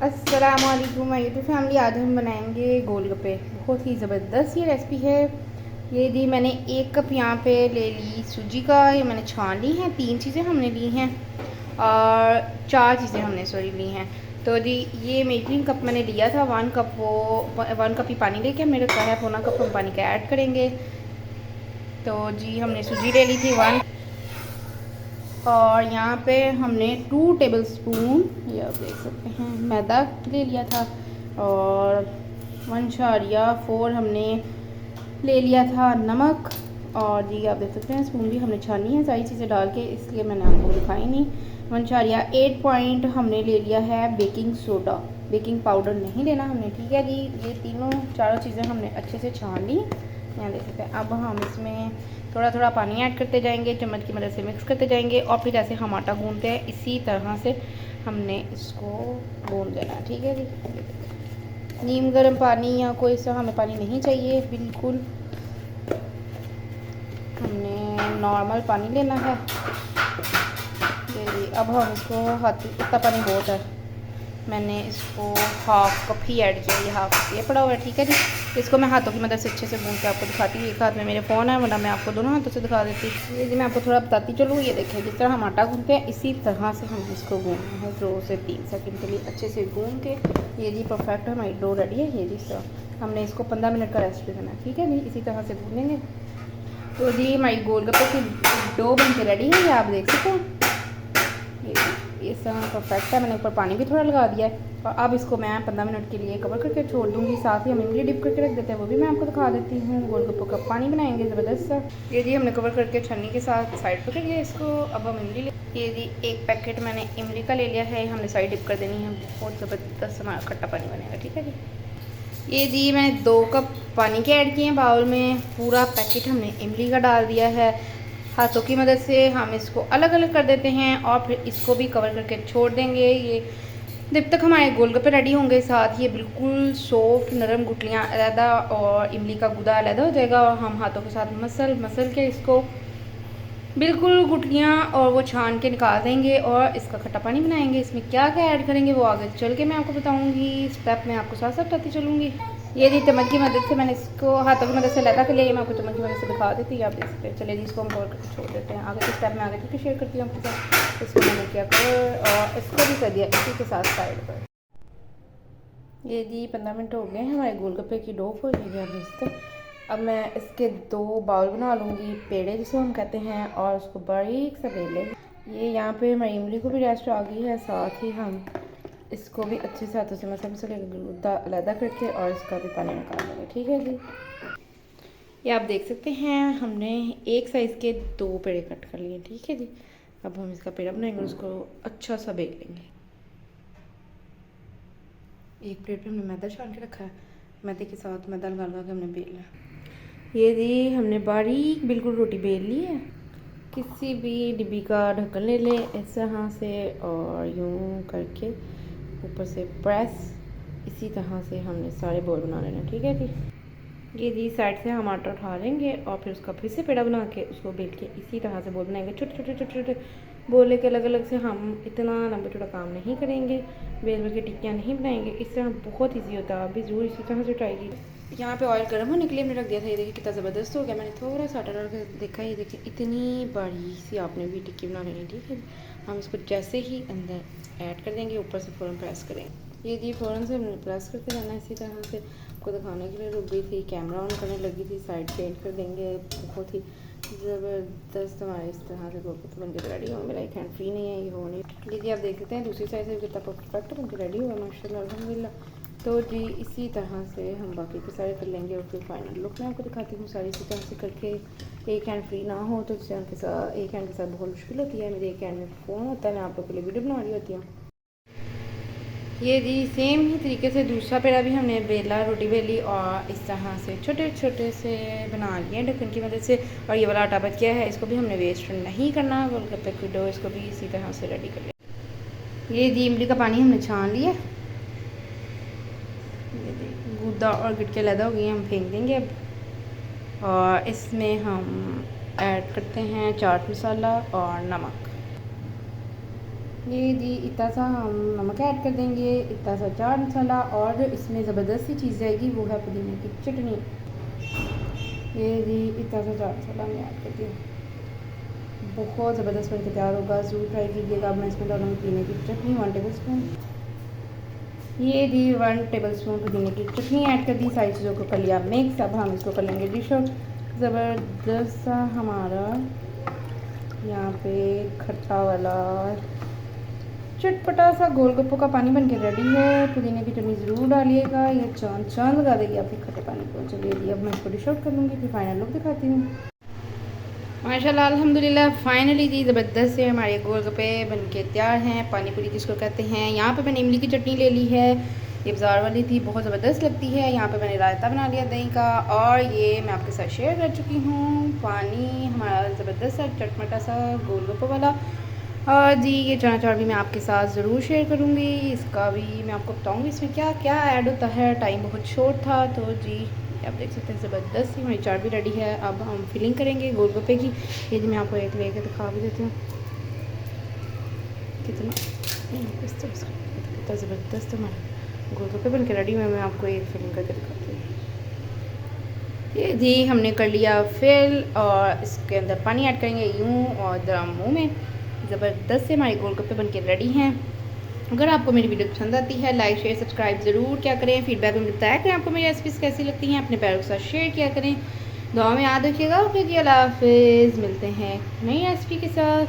अस्सलामुअलैकुम my YouTube family. आज हम बनाएंगे गोलगप्पे। बहुत ही ज़बरदस्त ये रेसिपी है। ये दी मैंने 1 कप यहाँ पे ले ली सूजी का। ये मैंने छान ली हैं। 3 चीज़ें हमने ली हैं और 4 चीज़ें हमने सॉरी ली हैं। तो जी ये मेजरिंग कप मैंने लिया था 1 कप, वो 1 कप ही पानी लेके मेरे का है, पौना कप हम पानी का ऐड करेंगे। तो जी हमने सूजी ले ली थी 1, और यहाँ पे हमने 2 टेबल स्पून, ये आप देख सकते हैं, मैदा ले लिया था। और 1/4 हमने ले लिया था नमक। और जी आप देख सकते हैं स्पून भी हमने छानी है सारी चीज़ें डाल के, इसलिए मैंने आपको दिखाई नहीं। 1/8 पॉइंट हमने ले लिया है बेकिंग सोडा। बेकिंग पाउडर नहीं लेना हमने, ठीक है जी। ये तीनों चारों चीज़ें हमने अच्छे से छान ली, यहाँ देख सकते हैं। अब हम इसमें थोड़ा थोड़ा पानी ऐड करते जाएंगे, चम्मच की मदद से मिक्स करते जाएंगे, और फिर जैसे हम आटा गूंदते हैं इसी तरह से हमने इसको गूंद देना, ठीक है जी। नीम गर्म पानी या कोई सा हमें पानी नहीं चाहिए, बिल्कुल हमने नॉर्मल पानी लेना है। जी अब हम इसको हाथ, इतना पानी बहुत है, मैंने इसको 1/2 कप ही ऐड किया, ये 1/2 कप ये पड़ा हुआ है, ठीक है जी। इसको मैं हाथों की मदद से अच्छे से गूंद के आपको दिखाती हूँ। एक हाथ में मेरे फ़ोन है, वरना मैं आपको दोनों हाथों से दिखा देती। ये जी मैं आपको थोड़ा बताती चलूँ। ये देखें, जिस तरह हम आटा गूंदते हैं इसी तरह से हम इसको गूंदना है 2 से 3 सेकंड के लिए अच्छे से गूंद के। ये जी परफेक्ट हमारी डो रेडी है। ये जी सर हमने इसको 15 मिनट का रेस्ट पे देना है, ठीक है जी। इसी तरह से गूंदेंगे। तो जी हमारी गोलगप्पे की डो बन के रेडी है, ये आप देख सकते हैं। ये सब परफेक्ट है। मैंने ऊपर पानी भी थोड़ा लगा दिया है, और अब इसको मैं 15 मिनट के लिए कवर करके छोड़ दूँगी। साथ ही हम इमली डिप करके रख देते हैं, वो भी मैं आपको दिखा देती हूँ। गोलगप्पों का पानी बनाएंगे ज़बरदस्त सा। ये जी हमने कवर करके छन्नी के साथ साइड पर कर लिया इसको। अब हम इमली ये जी 1 पैकेट मैंने इमली का ले लिया है, हमने साइड डिप कर देनी है। बहुत ज़बरदस्त हमारा खट्टा पानी बनेगा, ठीक है जी। ये जी मैंने 2 कप पानी के ऐड किए हैं बाउल में। पूरा पैकेट हमने इमली का डाल दिया है। हाथों की मदद से हम इसको अलग अलग कर देते हैं, और फिर इसको भी कवर करके छोड़ देंगे ये जब तक हमारे गोलगप्पे रेडी होंगे। साथ ये बिल्कुल सॉफ्ट नरम गुठलियाँ अलहदा और इमली का गुदा अलहदा हो जाएगा, और हम हाथों के साथ मसल के इसको बिल्कुल गुठलियाँ और वो छान के निकाल देंगे, और इसका खट्टा पानी बनाएंगे। इसमें क्या क्या ऐड करेंगे वो आगे चल के मैं आपको बताऊँगी, स्टेप मैं आपको साथ साथ बताती चलूँगी। ये जी चम्मच की मदद से मैंने इसको हाथों की मदद से लगा के लिए, मैं आपको चम्मच की मदद से दिखा देती हूँ, आप देख सकते हैं। चलिए जी इसको हम कवर करके छोड़ देते हैं। आगे के स्टेप में आगे की शेयर करती हूँ आपके साथ। इसको मैंने किया कवर, और इसको भी कर दिया इसी के साथ साइड पर। ये जी 15 मिनट हो गए हैं, हमारे गोलगप्पे की डो हो गई है अभी। अब मैं इसके 2 बाउल बना लूँगी, पेड़े जिसे हम कहते हैं, और उसको बारीक सा बेल लेंगे। ये यहाँ पे हमारी इमली को भी रेस्ट आ गई है। साथ ही हम इसको भी अच्छे से हाथों से मसल के अलहदा करके और इसका भी पानी निकाल लेंगे, ठीक है जी। ये आप देख सकते हैं हमने एक साइज़ के 2 पेड़े कट कर लिए, ठीक है जी। अब हम इसका पेड़ा बनाएंगे, उसको अच्छा सा बेल लेंगे। एक प्लेट पे हमने मैदा छान के रखा है, मैदे के साथ मैदा लगा के हमने बेलना है। ये जी हमने बारीक बिल्कुल रोटी बेल ली है। किसी भी डिब्बी का ढक्कन ले लें इस तरह से, और यूँ करके ऊपर से प्रेस, इसी तरह से हमने सारे बोल बना लेना, ठीक है जी। ये जी साइड से हम आटा उठा लेंगे, और फिर उसका फिर से पेड़ा बना के उसको बेल के इसी तरह से बोल बनाएंगे। छोटे छोटे छोटे छोटे बोले के अलग अलग से हम इतना लंबा छोटा काम नहीं करेंगे, बेल बेल के टिक्कियाँ नहीं बनाएंगे। इस तरह बहुत ईजी होता है, आप भी ज़रूर इसी तरह से ट्राई कीजिए। यहाँ पे ऑयल गर्म होने के लिए हमने रख दिया था। ये देखिए कितना ज़बरदस्त हो गया। मैंने थोड़ा सा आटा डाल के देखा, ये देखिए इतनी बड़ी सी आपने भी टिक्की बना लेनी, ठीक है। हम इसको जैसे ही अंदर ऐड कर देंगे, ऊपर से फ़ौरन प्रेस करेंगे। ये जी फ़ौरन से हमने प्रेस करके जाना है इसी तरह से। आपको दिखाने के लिए रुक गई थी, कैमरा ऑन करने लगी थी, साइड पेंट कर देंगे। बहुत ही ज़बरदस्त हमारे इस तरह से गोलगप्पे बन के रेडी हो। मेरा एक हैंड फ्री नहीं है, ये हो नहीं। लीजिए आप देख सकते हैं दूसरी साइड से कितना परफेक्ट बन के रेडी हुआ, माशाल्लाह अल्हम्दुलिल्लाह। तो जी इसी तरह से हम बाकी के सारे कर लेंगे, और फिर फाइनल लुक मैं आपको दिखाती हूँ। सारी इसी तरह से करके, एक हैंड फ्री ना हो तो दूसरे हैंड के साथ, एक हैंड के साथ बहुत मुश्किल होती है। मेरे एक हैंड में फ़ोन होता है, मैं आप लोग के लिए वीडियो बना रही होती हूँ। ये जी सेम ही तरीके से दूसरा पेड़ा भी हमने बेला, रोटी बेली, और इस तरह से छोटे छोटे से बना लिए ढक्कन की मदद से। और ये वाला आटा बच गया है, इसको भी हमने वेस्ट नहीं करना। गोलगप्पे की डो इसको भी इसी तरह से रेडी कर लिया। ये जी इमली का पानी हमने छान लिया, गूदा और गिटके लदा हो गई, हम फेंक देंगे अब। और इसमें हम ऐड करते हैं चाट मसाला और नमक। ये जी इतना सा हम नमक ऐड कर देंगे, इतना सा चाट मसाला, और इसमें ज़बरदस्त सी चीज़ जाएगी वो है पुदीने की चटनी। ये जी इतना सा चाट मसाला मैं ऐड कर दिया, बहुत ज़बरदस्त बनकर तैयार होगा, ज़रूर ट्राई कीजिएगा। अब मैं इसमें डालूँगी पुदीने की चटनी 1 टेबल स्पून। ये दी 1 टेबल स्पून पुदीने की चटनी ऐड कर दी, सारी चीज़ों को कर लिया मिक्स। अब हम इसको कर लेंगे डिश आउट। ज़बरदस्त सा हमारा यहाँ पे खट्टा वाला चटपटा सा गोलगप्पों का पानी बन के रेडी है। पुदीने की चटनी ज़रूर डालिएगा, ये चांद चांद लगा देगी आपके खट्टे पानी को। चलिए अब मैं इसको डिश आउट कर लूँगी, फिर फाइनल लुक दिखाती हूँ। माशाल्लाह अल्हम्दुलिल्लाह फाइनली जी ज़बरदस्त से हमारे गोलगप्पे बन के तैयार हैं, पानी पूरी जिसको कहते हैं। यहाँ पे मैंने इमली की चटनी ले ली है, ये बाज़ार वाली थी, बहुत ज़बरदस्त लगती है। यहाँ पे मैंने रायता बना लिया दही का, और ये मैं आपके साथ शेयर कर चुकी हूँ पानी हमारा ज़बरदस्त सा चटमटा सा गोलगप्पों वाला। और जी ये चना चाट भी मैं आपके साथ ज़रूर शेयर करूँगी, इसका भी मैं आपको बताऊँगी इसमें क्या क्या ऐड होता है। टाइम बहुत शॉर्ट था, तो जी आप देख सकते हैं ज़बरदस्त सी हमारी चाट भी रेडी है। अब हम फिलिंग करेंगे गोलगप्पे की। ये जी मैं आपको एक लेके दिखा भी देती हूँ कितना कितना ज़बरदस्त हमारा गोलगप्पे बन के रेडी हुए। मैं आपको एक फिलिंग करके दिखाती हूँ। ये जी हमने कर लिया फिल, और इसके अंदर पानी ऐड करेंगे यूँ, और ज़रा मुँह में ज़बरदस्त से हमारे गोलगप्पे बन के रेडी हैं। अगर आपको मेरी वीडियो पसंद आती है, लाइक शेयर सब्सक्राइब ज़रूर क्या करें, फीडबैक में बताया करें आपको मेरी रेसिपीज़ कैसी लगती हैं, अपने प्यारों के साथ शेयर किया करें। दुआ में याद रखिएगा। ओके जी, अल्लाह हाफिज़, मिलते हैं नई रेसिपी के साथ।